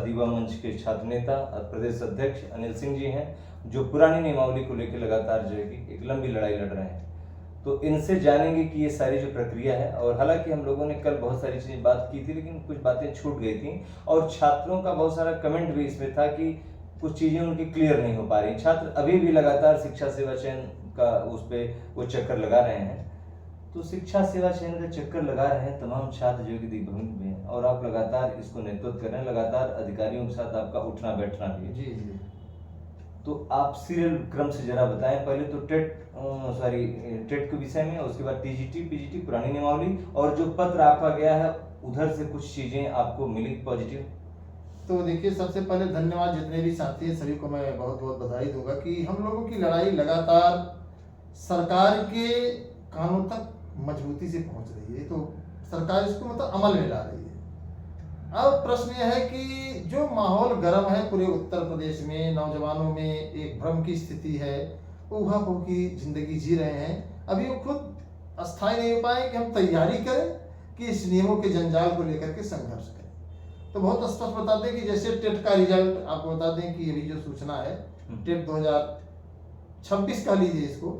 युवा मंच के छात्र नेता और प्रदेश अध्यक्ष अनिल सिंह जी हैं, जो पुरानी नियमावली को लेकर लगातार जो है कि एक लंबी लड़ाई लड़ रहे हैं। तो इनसे जानेंगे कि ये सारी जो प्रक्रिया है, और हालांकि हम लोगों ने कल बहुत सारी चीज़ें बात की थी, लेकिन कुछ बातें छूट गई थी और छात्रों का बहुत सारा कमेंट भी इसमें था कि कुछ चीज़ें उनकी क्लियर नहीं हो पा रही। छात्र अभी भी लगातार शिक्षा सेवा चयन का उस पर वो चक्कर लगा रहे हैं। तो शिक्षा सेवा चयन का चक्कर लगा रहे हैं तमाम छात्र जो कि दिग्भ्रमित में हैं, और आप लगातार इसको नेतृत्व कर रहे हैं, लगातार अधिकारियों के साथ आपका उठना बैठना भी है। जी जी। तो आप सीरियल क्रम से जरा बताएं, पहले तो टेट के विषय में, उसके बाद टीजीटी पीजीटी पुरानी नियमावली, और जो पत्र आपका गया है उधर से कुछ चीजें आपको मिली पॉजिटिव। तो देखिए, सबसे पहले धन्यवाद जितने भी साथी हैं सभी को मैं बहुत बहुत बधाई दूंगा कि हम लोगों की लड़ाई लगातार सरकार के कानों तक मजबूती से पहुंच रही है। तो सरकार इसको मतलब अमल में ला रही है। अब प्रश्न यह है कि जो माहौल गर्म है पूरे उत्तर प्रदेश में, नौजवानों में एक भ्रम की स्थिति है, ऊहा-पोह की जिंदगी जी रहे हैं। अभी वो खुद अस्थायी नहीं हो पाए कि हम तैयारी करें कि इस नियमों के जंजाल को लेकर के संघर्ष करें। तो बहुत स्पष्ट बता दें कि जैसे टेट का रिजल्ट आपको बता दें कि अभी जो सूचना है, टेट 2026 का लीजिए इसको,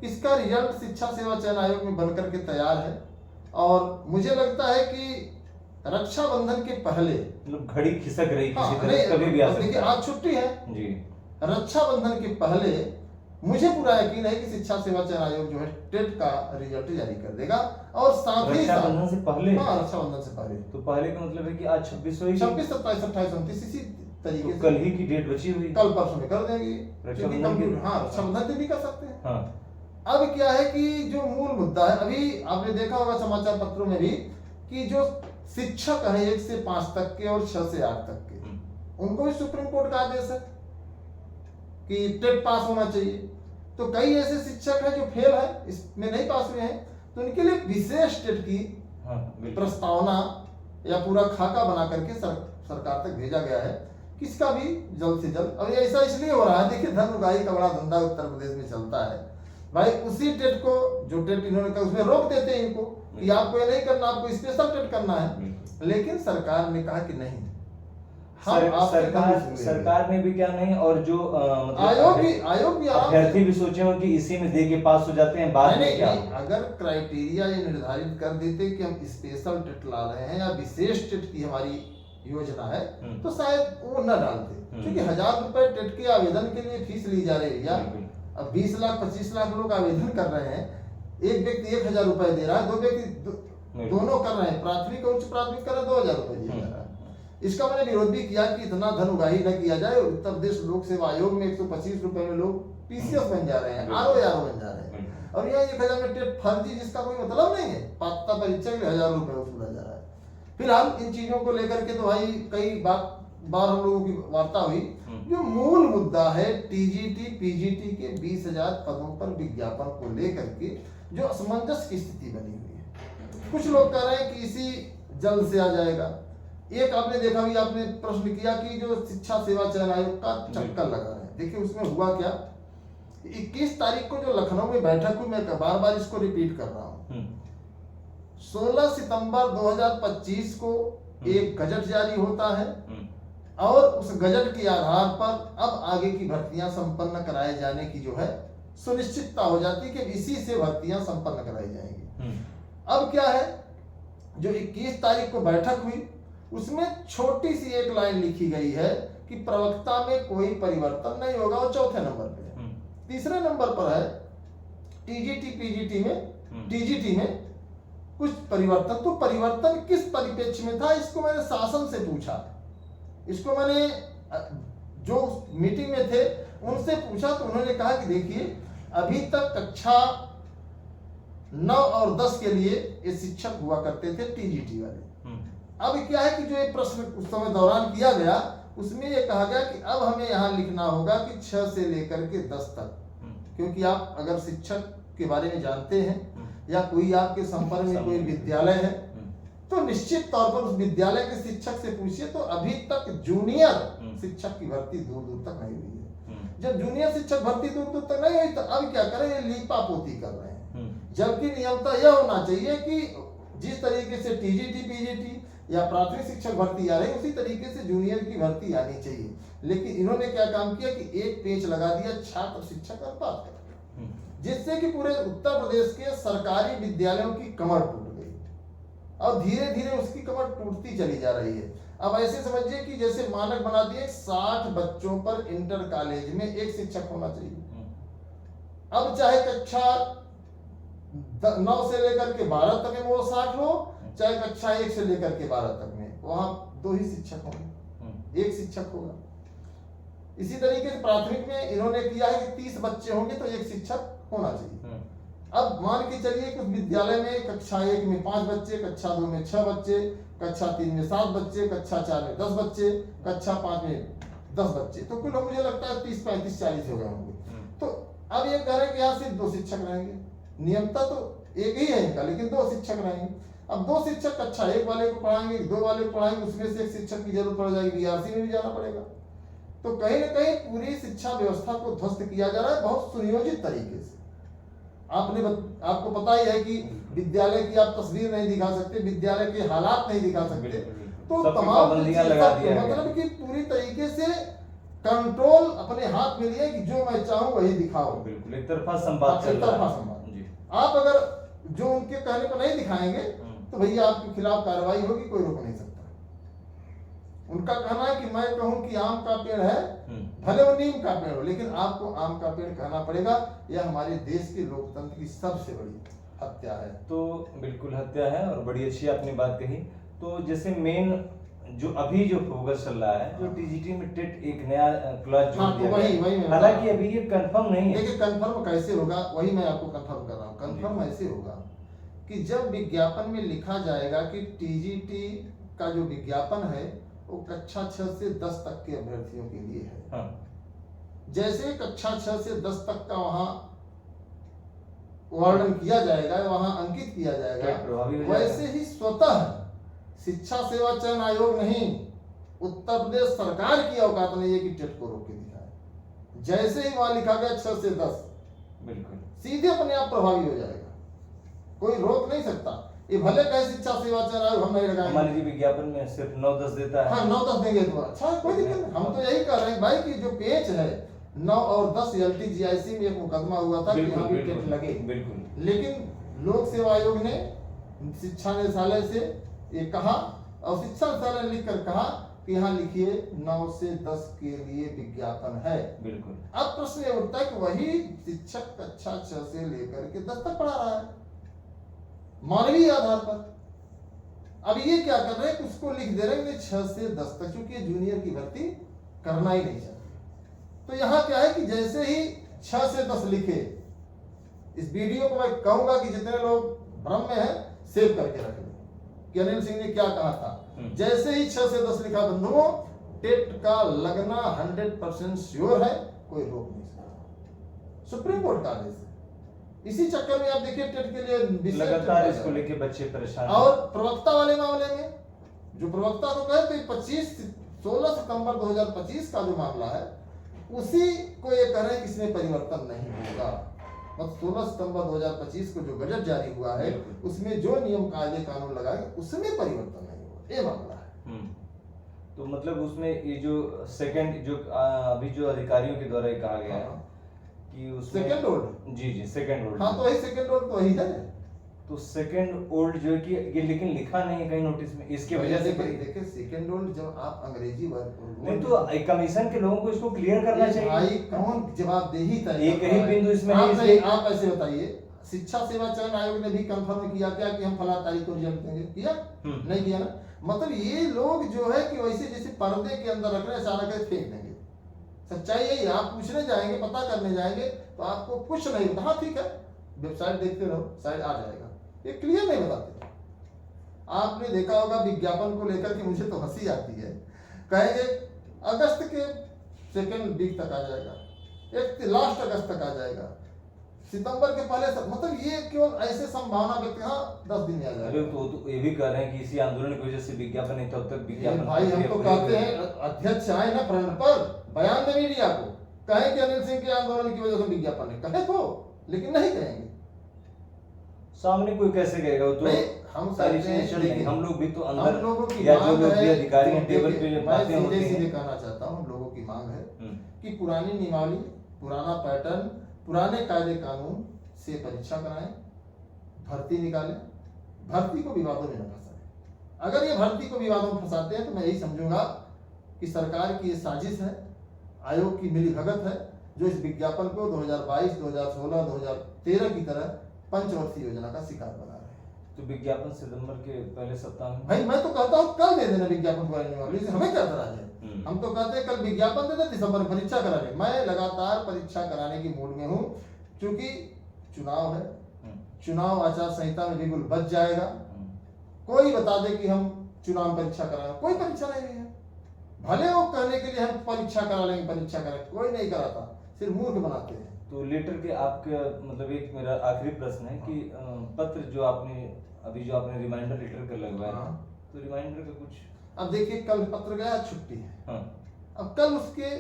इसका रिजल्ट शिक्षा सेवा चयन आयोग में बनकर के तैयार है। और मुझे लगता है कि रक्षाबंधन के पहले, मतलब घड़ी खिसक रही किसी तरह, नहीं, कभी भी आ सकता देखिए है। आज छुट्टी है जी। रक्षाबंधन के पहले मुझे पूरा यकीन है कि शिक्षा सेवा चयन आयोग जो है टेट का रिजल्ट जारी कर देगा। और साथ ही रक्षाबंधन से पहले? हाँ, रक्षाबंधन से पहले। तो पहले का मतलब है कि आज 26 हुई, 26, 27, 28, 29 इसी तरीके तो से कल ही की डेट बची हुई, कल परसों में कर देंगे। रक्षाबंधन की? हाँ, रक्षाबंधन दिन भी कर सकते हैं। हाँ। अब क्या है कि जो मूल मुद्दा है, अभी आपने देखा होगा समाचार पत्रों में भी कि जो शिक्षक हैं 1 से 5 तक के और 6 से 8 तक के, उनको भी सुप्रीम कोर्ट का आदेश है कि टेट पास होना चाहिए। तो कई ऐसे शिक्षक हैं जो फेल है, इसमें नहीं पास हुए हैं, तो उनके लिए विशेष टेट की प्रस्तावना या पूरा खाका बना करके सरकार तक भेजा गया है। किसका भी जल्द से जल्द, अब ऐसा इसलिए हो रहा है, देखिए धन उगाही का बड़ा धंधा उत्तर प्रदेश में चलता है भाई। उसी टेट को, जो टेट इन्होंने कहा उसमें रोक देते हैं इनको कि आपको ये नहीं करना, आपको स्पेशल टेट करना है। लेकिन सरकार ने कहा कि नहीं, सरकार ने भी क्या नहीं, और जो मतलब आयोग भी अभ्यर्थी भी सोचे हो कि इसी में दे के पास हो जाते हैं बाद में। क्या अगर क्राइटेरिया ये निर्धारित कर देते कि हम स्पेशल टेट ला रहे हैं या विशेष टेट की हमारी योजना है, तो शायद वो न डालते। क्योंकि 1000 रुपए टेट के आवेदन के लिए फीस ली जा रही है। या अब 20 लाख 25 लाख लोग आवेदन कर रहे हैं, एक व्यक्ति 1000 रुपए दे रहा है, दो व्यक्ति दोनों कर रहे हैं, प्राथमिक और उच्च प्राथमिक कर रहे हैं, 2000 रुपए दिया जा रहा है। इसका मैंने विरोध भी किया कि इतना धन उगाही न किया जाए। उत्तर प्रदेश लोक सेवा आयोग में 125 रुपए में लोग पीसीएस बन जा रहे हैं, आरओ बन जा रहे हैं, और यहाँ 1000 में टेट फर्जी, जिसका कोई मतलब नहीं है, पात्रता परीक्षा के लिए 1000 रुपए वसूला जा रहा है। फिलहाल इन चीजों को लेकर के तो भाई कई बार हम लोगों की वार्ता हुई। जो मूल मुद्दा है टीजीटी पीजीटी के 20,000 पदों पर विज्ञापन को लेकर के जो असमंजस की स्थिति बनी हुई है। कुछ लोग कह रहे हैं कि इसी जल्द से आ जाएगा। एक आपने देखा भी, आपने प्रश्न किया कि जो शिक्षा सेवा चयन आयोग का चक्कर लगा रहे हैं, देखिए उसमें हुआ क्या। 21 तारीख को जो लखनऊ में बैठक हुई, मैं बार बार इसको रिपीट कर रहा हूँ, 16 सितंबर 2025 को एक गजट जारी होता है, और उस गजट के आधार पर अब आगे की भर्तियां संपन्न कराए जाने की जो है सुनिश्चितता हो जाती है कि इसी से भर्तियां संपन्न कराई जाएंगी। अब क्या है, जो 21 तारीख को बैठक हुई उसमें छोटी सी एक लाइन लिखी गई है कि प्रवक्ता में कोई परिवर्तन नहीं होगा, और चौथे नंबर पे है। तीसरे नंबर पर है टीजीटी पीजीटी में, टीजीटी में कुछ परिवर्तन। तो परिवर्तन किस परिप्रेक्ष्य में था, इसको मैंने शासन से पूछा, इसको मैंने जो मीटिंग में थे उनसे पूछा, तो उन्होंने कहा कि देखिए अभी तक कक्षा 9 और 10 के लिए ये शिक्षक हुआ करते थे टीजीटी वाले। अब क्या है कि जो ये प्रश्न उस समय दौरान किया गया, उसमें ये कहा गया कि अब हमें यहाँ लिखना होगा कि 6 से लेकर के 10 तक, क्योंकि आप अगर शिक्षक के बारे में जानते हैं या कोई आपके संपर्क में कोई विद्यालय है, तो निश्चित तौर पर उस विद्यालय के शिक्षक से पूछिए, तो अभी तक जूनियर शिक्षक की भर्ती दूर दूर तक नहीं हुई है। जब जूनियर शिक्षक भर्ती दूर दूर तक नहीं हुई, तो अब क्या करें, ये लीपापोती कर रहे हैं। जबकि नियमता यह होना चाहिए कि जिस तरीके से टीजीटी पीजीटी या प्राथमिक शिक्षक भर्ती आ रही है, उसी तरीके से जूनियर की भर्ती आनी चाहिए। लेकिन इन्होंने क्या काम किया कि एक पेच लगा दिया छात्र शिक्षक अनुपात का, जिससे कि पूरे उत्तर प्रदेश के सरकारी विद्यालयों की कमर टूट गई और धीरे धीरे उसकी कमर टूटती चली जा रही है। अब ऐसे समझिए कि जैसे मानक बना दिए 60 बच्चों पर इंटर कॉलेज में एक शिक्षक होना चाहिए। अब चाहे कक्षा 9 से लेकर के 12 तक में वो 60 हो, चाहे कक्षा 1 से लेकर के 12 तक में वहां 2 ही शिक्षक होंगे, एक शिक्षक होगा। इसी तरीके से प्राथमिक में इन्होंने किया है कि 30 बच्चे होंगे तो एक शिक्षक होना चाहिए। अब मान के चलिए कि उस विद्यालय में कक्षा 1 में 5 बच्चे, कक्षा 2 में 6 बच्चे, कक्षा 3 में 7 बच्चे, कक्षा 4 में 10 बच्चे, कक्षा 5 में 10 बच्चे, तो कुल मुझे लगता है 30, 35, 40 हो गए होंगे। तो अब ये कह रहे हैं कि यहाँ सिर्फ 2 शिक्षक रहेंगे, नियमता तो एक ही है इनका, लेकिन 2 शिक्षक रहेंगे। अब 2 शिक्षक कक्षा 1 वाले को पढ़ाएंगे, 2 वाले को पढ़ाएंगे, उसमें से एक शिक्षक की जरूरत पड़ जाएगी, बीआरसी में भी जाना पड़ेगा। तो कहीं ना कहीं पूरी शिक्षा व्यवस्था को ध्वस्त किया जा रहा है बहुत सुनियोजित तरीके से। आपको पता ही है कि विद्यालय की आप तस्वीर नहीं दिखा सकते, विद्यालय के हालात नहीं दिखा सकते, तो तमाम पाबंदियां लगा दिया गया। मतलब कि पूरी तरीके से कंट्रोल अपने हाथ में लिए कि जो मैं चाहूं वही दिखाओ। बिल्कुल एक तरफा संवाद चल रहा है। आप अगर जो उनके कहने पर नहीं दिखाएंगे तो भैया आपके खिलाफ कार्रवाई होगी, कोई रोक नहीं सकता। उनका कहना है कि मैं कहूं कि आम का पेड़ है, भले वो नीम का पेड़ हो, लेकिन आपको आम का पेड़ कहना पड़ेगा। यह हमारे देश के लोकतंत्र की सबसे बड़ी हत्या है। तो बिल्कुल हत्या है और बड़ी अच्छी आपने बात कही। तो जैसे मेन जो अभी जो फोकस चल रहा है, जो टीजीटी में टेट एक नया क्लास जोड़ दिया गया, हालांकि अभी ये कंफर्म नहीं है। देखिए कंफर्म कैसे होगा, वही मैं आपको कंफर्म कर रहा हूँ। कंफर्म ऐसे होगा कि जब विज्ञापन में लिखा जाएगा कि टीजीटी का जो विज्ञापन है वो कक्षा 6 से 10 तक के अभ्यर्थियों के लिए है। हाँ। जैसे कक्षा 6 से 10 तक का वहां वर्णन किया जाएगा, वहां अंकित किया जाएगा, वैसे ही स्वतः शिक्षा सेवा चयन आयोग नहीं, उत्तर प्रदेश सरकार की औकात नहीं है कि टेट को रोक के दिखाए। जैसे ही वहां लिखा गया 6 से 10, बिल्कुल सीधे अपने आप प्रभावी हो जाएगा, कोई रोक नहीं सकता। ये भले कहे शिक्षा सेवा चयन आयोग हम नहीं लगाएंगे, मान लीजिए विज्ञापन में सिर्फ 9-10 देता है। हाँ 9-10 देंगे तो अच्छा, कोई दिक्कत नहीं। हम तो यही कह रहे हैं भाई कि जो पेच है 9 और 10 LTGIC में एक मुकदमा हुआ था कि यहाँ भी टेट लगे, बिल्कुल। लेकिन लोक सेवा आयोग ने शिक्षा निदेशालय से ये कहा और शिक्षा निदेशालय ने लिखकर कहा कि यहाँ लिखिए 9 से 10 के लिए विज्ञापन है, बिल्कुल। अब प्रश्न ये उठता है कि वही शिक्षक कक्षा 6 से लेकर के 10 तक पढ़ा रहा है मानवीय आधार पर। अब ये क्या कर रहे हैं कि उसको लिख दे रहे हैं 6 से 10 तक, क्योंकि जूनियर की भर्ती करना ही नहीं चाहते। तो यहाँ क्या है कि जैसे ही 6 से 10 लिखे, इस वीडियो को मैं कहूंगा कि जितने लोग भ्रम में हैं सेव करके रखें कि अनिल सिंह ने क्या कहा था। जैसे ही 6 से 10 लिखा बंधुओं, टेट का लगना 100% श्योर है, कोई रोक नहीं सकता। सुप्रीम कोर्ट का आदेश है। इसी चक्कर में आप देखिए टेट के लिए लगातार इसको लेके बच्चे परेशान। और प्रवक्ता वाले मामले में जो प्रवक्ता तो कहते 16 सितंबर 2025 का जो मामला है उसी को ये कह रहे हैं कि इसमें परिवर्तन नहीं होगा। मतलब 16 सितंबर 2025 को जो गजट जारी हुआ है उसमें जो नियम कायदे कानून लगाए उसमें परिवर्तन नहीं होगा, ये मामला है। तो मतलब उसमें ये जो सेकंड जो अभी जो अधिकारियों के द्वारा कहा गया है कि उसमें सेकंड ओल्ड, जी सेकंड ओल्ड, हाँ तो वही सेकंड ओल्ड तो वही है। तो सेकंड ओल्ड जो है कि ये लेकिन लिखा नहीं है कहीं नोटिस में, इसके वजह से देखिए सेकंड ओल्ड जब आप अंग्रेजी वर्ड नहीं तो कमीशन के लोगों को इसको क्लियर करना चाहिए। भाई कौन जवाबदेही एक ही बिंदु इसमें आप ऐसे बताइए, शिक्षा सेवा चयन आयोग ने भी कंफर्म किया क्या कि हम फला तारीख को रिजल्ट देंगे, किया नहीं किया ना। मतलब ये लोग जो है कि वैसे जैसे पर्दे के अंदर रख रहे हैं, सारा के फेंक देंगे। सच्चाई यही, आप पूछने जाएंगे, पता करने जाएंगे तो आपको कुछ नहीं होता। हाँ ठीक है, वेबसाइट देखते रहो, साइट आ जाएगा, ये क्लियर नहीं बताते। आपने देखा होगा विज्ञापन को लेकर के मुझे तो हंसी आती है, कहेंगे अगस्त के सेकेंड वीक तक आ जाएगा, एक लास्ट अगस्त तक आ जाएगा, सितंबर के पहले तक। मतलब ये क्यों ऐसे संभावना व्यक्त, हाँ 10 दिन में आ जाएगा। अरे तो ये भी कह रहे हैं कि इसी आंदोलन की वजह से विज्ञापन नहीं, तब तक विज्ञापन। भाई हम तो कहते हैं अध्यक्ष आए ना फ्रंट पर, बयान दे मीडिया को, कहें कि अनिल सिंह के आंदोलन की वजह से विज्ञापन है, कहे तो, लेकिन नहीं कहेंगे। सामने कोई कैसे गएगा, वो तो भाई, हम सारी कहते हैं, चीजें चल रही हैं। देखिए, हम लोग भी तो हम अंदर लोगों की या जो मांग लोग भी है, अधिकारी हैं देखिए, टेबल पे जो मैं बातें होती सीधे सीधे हैं। कहना चाहता हूँ, हम लोगों की मांग है हम्म, कि पुरानी नियमावली, पुराना पैटर्न, पुराने कायदे कानून से परीक्षा कराएं, भर्ती निकालें, भर्ती को विवादों में न फंसाएं। अगर ये भर्ती को विवादों में फंसाते हैं तो मैं यही समझूंगा कि सरकार की ये साजिश है, आयोग की मिलीभगत है, जो इस विज्ञापन को 2022, 2016, 2013 की तरह पंचवर्षीय योजना का शिकार बना रहे हैं। तो विज्ञापन सितंबर के पहले सप्ताह में। भाई, मैं तो कहता हूँ कल दे देना विज्ञापन पुरानी नियमावली से, हमें क्या एतराज है? हम तो कहते हैं कल विज्ञापन दे दे, दिसंबर में परीक्षा करा ले। मैं लगातार परीक्षा कराने की मूड में हूँ, क्योंकि चुनाव है, चुनाव आचार संहिता में बिल्कुल बच जाएगा। कोई बता दे कि हम चुनाव में परीक्षा कराएंगे, कोई परीक्षा नहीं है। भले वो कहने के लिए हम परीक्षा करा लेंगे, परीक्षा करें, कोई नहीं कराता, सिर्फ मूर्ख बनाते हैं। तो लेटर के आपके मतलब एक मेरा आखिरी प्रश्न है कि पत्र जो आपने अभी जो आपने रिमाइंडर लेटर कर लगवाया, हाँ। तो रिमाइंडर का कुछ। अब देखिए, कल पत्र गया, छुट्टी है। हाँ। अब कल उसके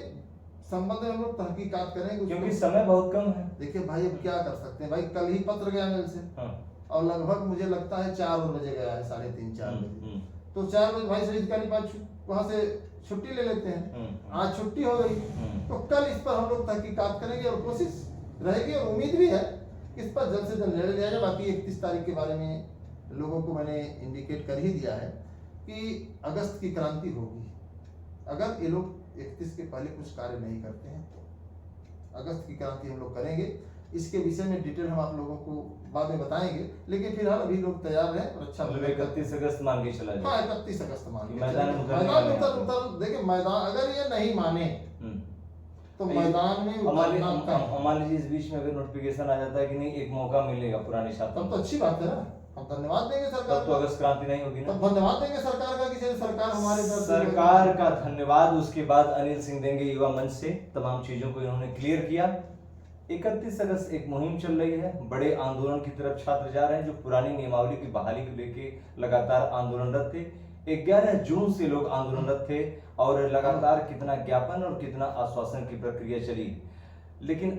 संबंध में हम लोग तहकीकात करेंगे, क्योंकि उसको- समय बहुत कम है। देखिए भाई, अब क्या कर सकते हैं भाई, कल ही पत्र गया मेल से, हाँ। और लगभग मुझे लगता है 4 बजे गया है, 3:30 4 बजे। हम्म, तो 4 बजे भाई सही अधिकारी पास वहां से छुट्टी ले लेते हैं। आज छुट्टी हो गई, तो कल इस पर हम लोग तहकीकात करेंगे, और कोशिश रहेगी और उम्मीद भी है कि इस पर जल्द से जल्द निर्णय लिया जाए। बाकी 31 तारीख के बारे में लोगों को मैंने इंडिकेट कर ही दिया है कि अगस्त की क्रांति होगी। अगर ये लोग 31 के पहले कुछ कार्य नहीं करते हैं तो अगस्त की क्रांति हम लोग करेंगे। इसके विषय में डिटेल हम आप लोगों को बाद में बताएंगे, लेकिन फिलहाल अभी लोग तैयार हैं और अच्छा मतलब 31 अगस्त मान के चला हाँ, जाए। 31 अगस्त मान के मैदान में चलिए। उतरने मैदान में वाले हैं। उतर देखिए, मैदान अगर ये नहीं माने तो ये मैदान में उतरना तय है। मान लीजिए इस बीच में अगर नोटिफिकेशन आ जाता है कि नहीं, एक मौका मिलेगा पुराने छात्रों तब तो को, अच्छी बात है ना, हम धन्यवाद देंगे सरकार तब तो का। अगस्त क्रांति नहीं होगी ना। तब धन्यवाद देंगे सरकार का कि जैसे सरकार हमारे दर से- सरकार का धन्यवाद। उसके बाद अनिल सिंह देंगे युवा मंच से, तमाम चीजों को इन्होंने क्लियर किया। 31 अगस्त एक मुहिम चल रही है, बड़े आंदोलन की तरफ छात्र जा रहे हैं जो पुरानी नियमावली की बहाली को लेके लगातार आंदोलनरत थे। 11 जून से लोग आंदोलनरत थे और लगातार कितना ज्ञापन और कितना आश्वासन की प्रक्रिया चली, लेकिन